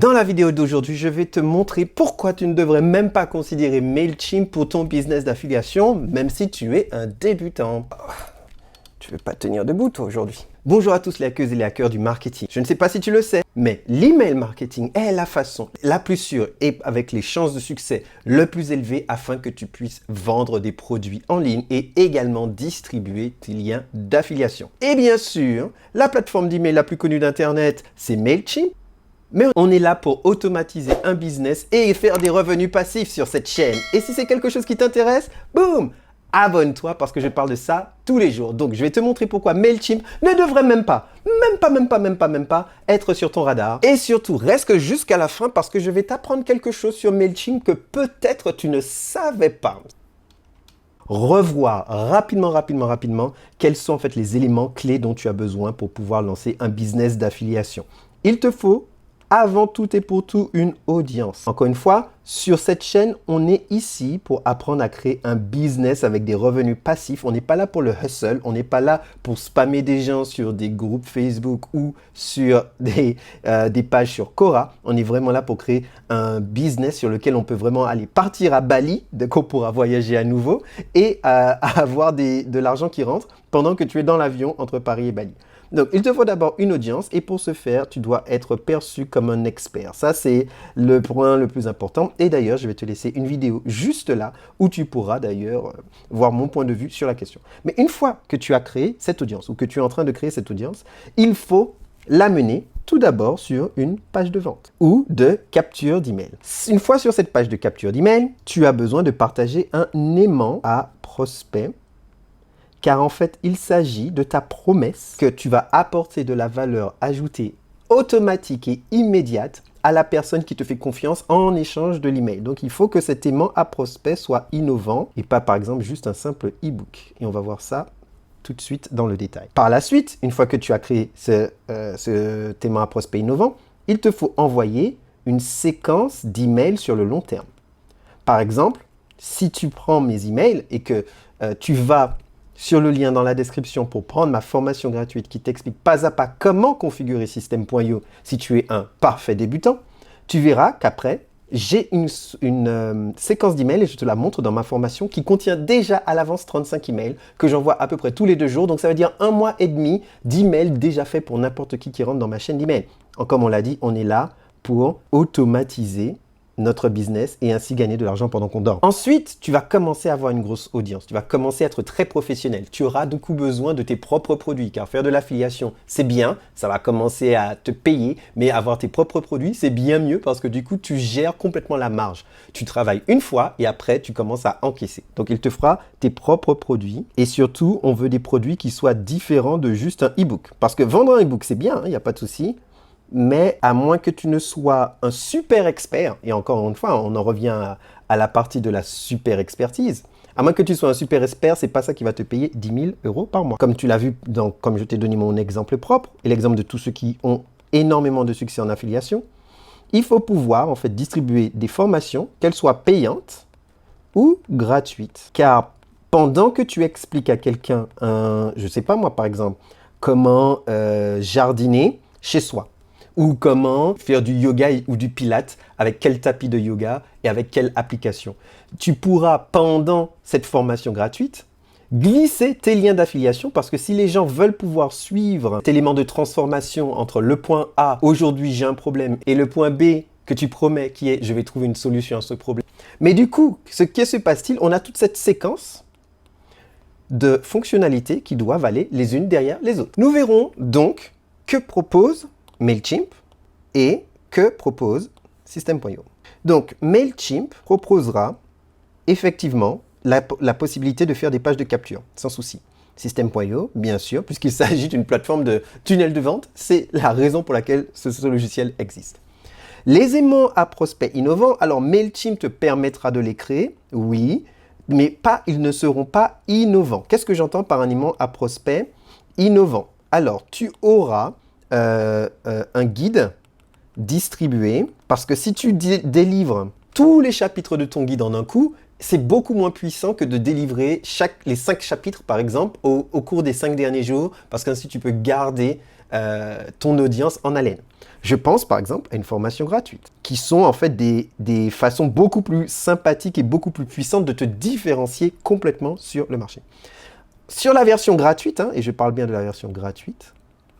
Dans la vidéo d'aujourd'hui, je vais te montrer pourquoi tu ne devrais même pas considérer MailChimp pour ton business d'affiliation, même si tu es un débutant. Tu ne veux pas tenir debout, toi, aujourd'hui. Bonjour à tous les hackeuses et les hackers du marketing. Je ne sais pas si tu le sais, mais l'email marketing est la façon la plus sûre et avec les chances de succès le plus élevées afin que tu puisses vendre des produits en ligne et également distribuer tes liens d'affiliation. Et bien sûr, la plateforme d'email la plus connue d'Internet, c'est MailChimp. Mais on est là pour automatiser un business et faire des revenus passifs sur cette chaîne. Et si c'est quelque chose qui t'intéresse, boum, abonne-toi parce que je parle de ça tous les jours. Donc, je vais te montrer pourquoi MailChimp ne devrait même pas être sur ton radar. Et surtout, reste jusqu'à la fin parce que je vais t'apprendre quelque chose sur MailChimp que peut-être tu ne savais pas. Revoir rapidement quels sont en fait les éléments clés dont tu as besoin pour pouvoir lancer un business d'affiliation. Il te faut avant tout et pour tout une audience. Encore une fois, sur cette chaîne, on est ici pour apprendre à créer un business avec des revenus passifs. On n'est pas là pour le hustle, on n'est pas là pour spammer des gens sur des groupes Facebook ou sur des pages sur Quora. On est vraiment là pour créer un business sur lequel on peut vraiment aller partir à Bali, dès qu'on pourra voyager à nouveau, et avoir de l'argent qui rentre pendant que tu es dans l'avion entre Paris et Bali. Donc, il te faut d'abord une audience et pour ce faire, tu dois être perçu comme un expert. Ça, c'est le point le plus important. Et d'ailleurs, je vais te laisser une vidéo juste là où tu pourras d'ailleurs voir mon point de vue sur la question. Mais une fois que tu as créé cette audience ou que tu es en train de créer cette audience, il faut l'amener tout d'abord sur une page de vente ou de capture d'email. Une fois sur cette page de capture d'email, tu as besoin de partager un aimant à prospect. Car en fait, il s'agit de ta promesse que tu vas apporter de la valeur ajoutée automatique et immédiate à la personne qui te fait confiance en échange de l'email. Donc, il faut que cet aimant à prospect soit innovant et pas, par exemple, juste un simple e-book. Et on va voir ça tout de suite dans le détail. Par la suite, une fois que tu as créé cet aimant à prospect innovant, il te faut envoyer une séquence d'emails sur le long terme. Par exemple, si tu prends mes emails et que tu vas sur le lien dans la description pour prendre ma formation gratuite qui t'explique pas à pas comment configurer System.io si tu es un parfait débutant, tu verras qu'après, j'ai une séquence d'emails et je te la montre dans ma formation qui contient déjà à l'avance 35 emails que j'envoie à peu près tous les 2 jours. Donc, ça veut dire 1 mois et demi d'emails déjà faits pour n'importe qui rentre dans ma chaîne d'email. Comme on l'a dit, on est là pour automatiser notre business et ainsi gagner de l'argent pendant qu'on dort. Ensuite, tu vas commencer à avoir une grosse audience. Tu vas commencer à être très professionnel. Tu auras du coup besoin de tes propres produits car faire de l'affiliation, c'est bien. Ça va commencer à te payer, mais avoir tes propres produits, c'est bien mieux parce que du coup, tu gères complètement la marge. Tu travailles une fois et après, tu commences à encaisser. Donc, il te fera tes propres produits et surtout, on veut des produits qui soient différents de juste un e-book. Parce que vendre un e-book, c'est bien, il n'y a pas de souci. Mais à moins que tu ne sois un super expert, et encore une fois, on en revient à la partie de la super expertise, à moins que tu sois un super expert, c'est pas ça qui va te payer 10 000 € par mois. Comme tu l'as vu, comme je t'ai donné mon exemple propre, et l'exemple de tous ceux qui ont énormément de succès en affiliation, il faut pouvoir en fait distribuer des formations, qu'elles soient payantes ou gratuites. Car pendant que tu expliques à quelqu'un, je sais pas moi par exemple, comment jardiner chez soi, ou comment faire du yoga ou du pilates, avec quel tapis de yoga et avec quelle application. Tu pourras, pendant cette formation gratuite, glisser tes liens d'affiliation parce que si les gens veulent pouvoir suivre cet élément de transformation entre le point A, aujourd'hui j'ai un problème, et le point B que tu promets qui est je vais trouver une solution à ce problème. Mais du coup, ce qui se passe-t-il? On a toute cette séquence de fonctionnalités qui doivent aller les unes derrière les autres. Nous verrons donc que propose MailChimp et que propose System.io. Donc, MailChimp proposera effectivement la possibilité de faire des pages de capture, sans souci. System.io, bien sûr, puisqu'il s'agit d'une plateforme de tunnel de vente, c'est la raison pour laquelle ce logiciel existe. Les aimants à prospects innovants, alors MailChimp te permettra de les créer, oui, mais ils ne seront pas innovants. Qu'est-ce que j'entends par un aimant à prospect innovant? Alors, tu auras un guide distribué parce que si tu délivres tous les chapitres de ton guide en un coup, c'est beaucoup moins puissant que de délivrer les 5 chapitres par exemple au cours des 5 derniers jours parce qu'ainsi tu peux garder ton audience en haleine. Je pense par exemple à une formation gratuite, qui sont en fait des façons beaucoup plus sympathiques et beaucoup plus puissantes de te différencier complètement sur le marché. Sur la version gratuite, et je parle bien de la version gratuite,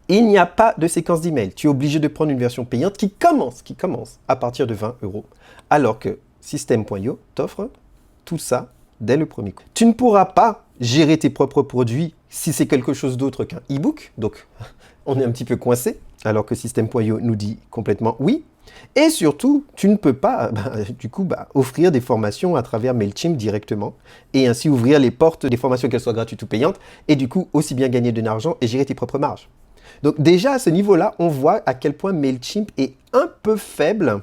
il n'y a pas de séquence d'email. Tu es obligé de prendre une version payante qui commence à partir de 20 €, alors que System.io t'offre tout ça dès le premier coup. Tu ne pourras pas gérer tes propres produits si c'est quelque chose d'autre qu'un e-book, donc on est un petit peu coincé, alors que System.io nous dit complètement oui. Et surtout, tu ne peux pas offrir des formations à travers MailChimp directement et ainsi ouvrir les portes des formations, qu'elles soient gratuites ou payantes, et du coup aussi bien gagner de l'argent et gérer tes propres marges. Donc déjà à ce niveau-là, on voit à quel point MailChimp est un peu faible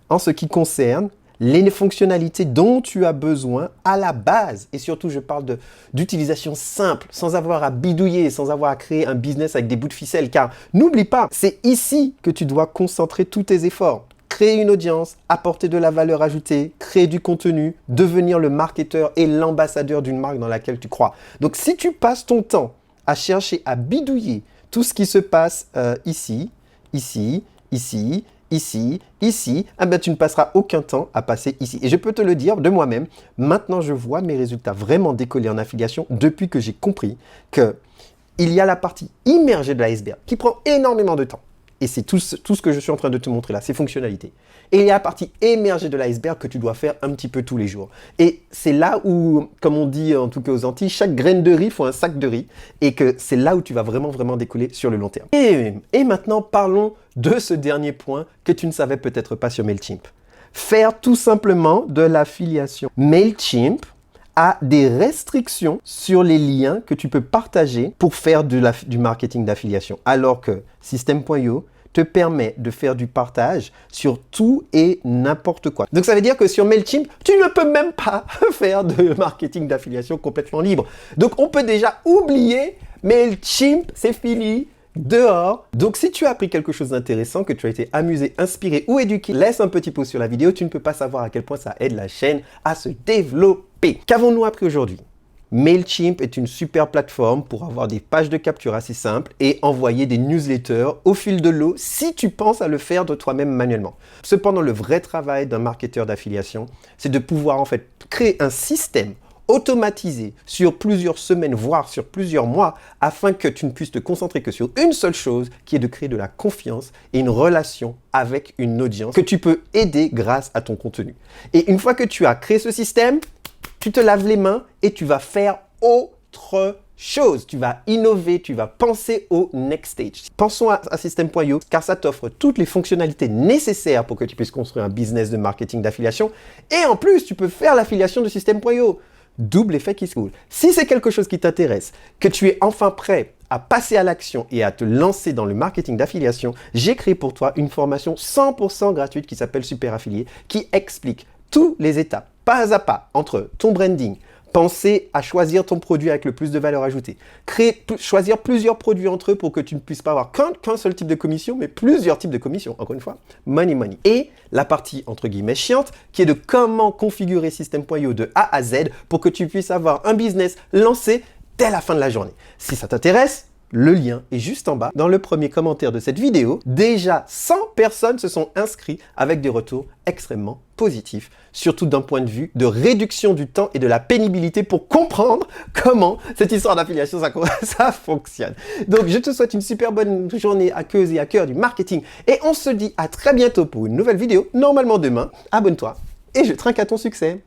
en ce qui concerne les fonctionnalités dont tu as besoin à la base. Et surtout, je parle d'utilisation simple, sans avoir à bidouiller, sans avoir à créer un business avec des bouts de ficelle. Car n'oublie pas, c'est ici que tu dois concentrer tous tes efforts. Créer une audience, apporter de la valeur ajoutée, créer du contenu, devenir le marketeur et l'ambassadeur d'une marque dans laquelle tu crois. Donc si tu passes ton temps à chercher à bidouiller tout ce qui se passe ici, tu ne passeras aucun temps à passer ici. Et je peux te le dire de moi-même, maintenant je vois mes résultats vraiment décoller en affiliation depuis que j'ai compris qu'il y a la partie immergée de l'iceberg qui prend énormément de temps. Et c'est tout ce que je suis en train de te montrer là, ces fonctionnalités. Et il y a la partie émergée de l'iceberg que tu dois faire un petit peu tous les jours. Et c'est là où, comme on dit en tout cas aux Antilles, chaque graine de riz faut un sac de riz. Et que c'est là où tu vas vraiment décoller sur le long terme. Et maintenant, parlons de ce dernier point que tu ne savais peut-être pas sur MailChimp. Faire tout simplement de l'affiliation. MailChimp a des restrictions sur les liens que tu peux partager pour faire du marketing d'affiliation. Alors que System.io te permet de faire du partage sur tout et n'importe quoi. Donc ça veut dire que sur MailChimp, tu ne peux même pas faire de marketing d'affiliation complètement libre. Donc on peut déjà oublier MailChimp, c'est fini, dehors. Donc si tu as appris quelque chose d'intéressant, que tu as été amusé, inspiré ou éduqué, laisse un petit pouce sur la vidéo, tu ne peux pas savoir à quel point ça aide la chaîne à se développer. Qu'avons-nous appris aujourd'hui ? MailChimp est une super plateforme pour avoir des pages de capture assez simples et envoyer des newsletters au fil de l'eau si tu penses à le faire de toi-même manuellement. Cependant, le vrai travail d'un marketeur d'affiliation, c'est de pouvoir en fait créer un système automatisé sur plusieurs semaines, voire sur plusieurs mois, afin que tu ne puisses te concentrer que sur une seule chose, qui est de créer de la confiance et une relation avec une audience que tu peux aider grâce à ton contenu. Et une fois que tu as créé ce système, tu te laves les mains et tu vas faire autre chose. Tu vas innover, tu vas penser au next stage. Pensons à System.io car ça t'offre toutes les fonctionnalités nécessaires pour que tu puisses construire un business de marketing d'affiliation. Et en plus, tu peux faire l'affiliation de System.io. Double effet qui se coule. Si c'est quelque chose qui t'intéresse, que tu es enfin prêt à passer à l'action et à te lancer dans le marketing d'affiliation, j'ai créé pour toi une formation 100% gratuite qui s'appelle Super Affilié, qui explique toutes les étapes, pas à pas, entre ton branding, penser à choisir ton produit avec le plus de valeur ajoutée, choisir plusieurs produits entre eux pour que tu ne puisses pas avoir qu'un seul type de commission, mais plusieurs types de commissions, encore une fois, money. Et la partie, entre guillemets, chiante, qui est de comment configurer System.io de A à Z pour que tu puisses avoir un business lancé dès la fin de la journée. Si ça t'intéresse, le lien est juste en bas dans le premier commentaire de cette vidéo. Déjà 100 personnes se sont inscrites avec des retours extrêmement positifs, surtout d'un point de vue de réduction du temps et de la pénibilité pour comprendre comment cette histoire d'affiliation, ça fonctionne. Donc je te souhaite une super bonne journée à cause et à cœur du marketing et on se dit à très bientôt pour une nouvelle vidéo, normalement demain. Abonne-toi et je trinque à ton succès.